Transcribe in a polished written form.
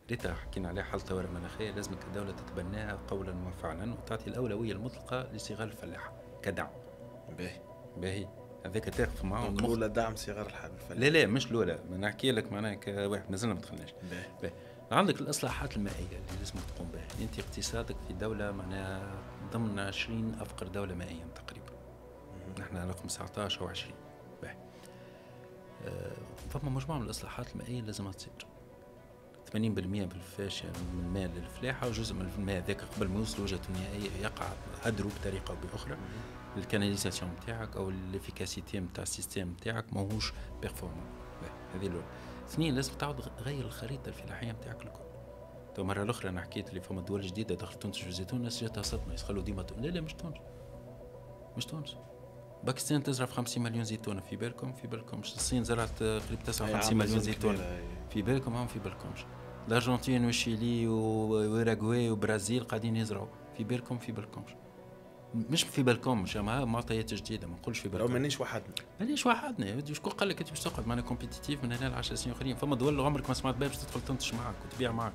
ريتا حكينا عليها حل طوارئ مناخية، لازمك الدولة تتبناها قولا وفعلا وتعطي الأولوية المطلقة لصغار الفلاحة كدعم. باهي. باهي هذاك تقف معاهم دونك الاولى دعم صغار لا الفلاحين. لا مش الأولى، ما نحكي لك معناها كواحد مازلنا ما دخلناش. باهي. باهي عندك الإصلاحات المائية اللي لازم تقوم بها. أنت اقتصادك في دولة معناها ضمن 20 أفقر دولة مائيا تقريبا. نحن رقم 19 أو 20. باهي فما مجموعة من الإصلاحات المائية لازم تصير. 80% بالفاشية من الماء للفلاحة، وجزء من الماء ذاك قبل ما يوصل وجهة النهائية يقع هدرو بطريقة أو بأخرى. الكاناليزاسيون نتاعك أو الافيكاسيتي نتاع السيستم نتاعك ماهوش بيرفورمون. هذه الأولى. اثنين لازم تعود غير الخريطة الفلاحية نتاعك الكل. تو مرة الأخرى أنا حكيت اللي فما دول جديدة دخلت تونس في الزيتون، الناس جاتها صدمة يسخلوا ديما لا لا مش تونس. مش تونس. باكستان تزرع 50 مليون زيتونة في بالكم؟ في بالكمش. الصين زرعت قريب 59 مليون زيتونة في بالكم؟ هم في بالكمش. الأرجنتين والشيلي وأوروغواي وبرازيل قاعدين يزرعوا في بالكم؟ في بالكمش. مش في بالكم، مش معطيات جديدة، ما نقولش في بالكم. لو مانيش وحدنا. مانيش وحدنا، شكون قال لك انت باش تقعد معنا كومبيتيتيف من هنا ل10 سنين اخرين؟ فما دول عمرك ما سمعت بها باش تدخل تنتج معك وتبيع معك.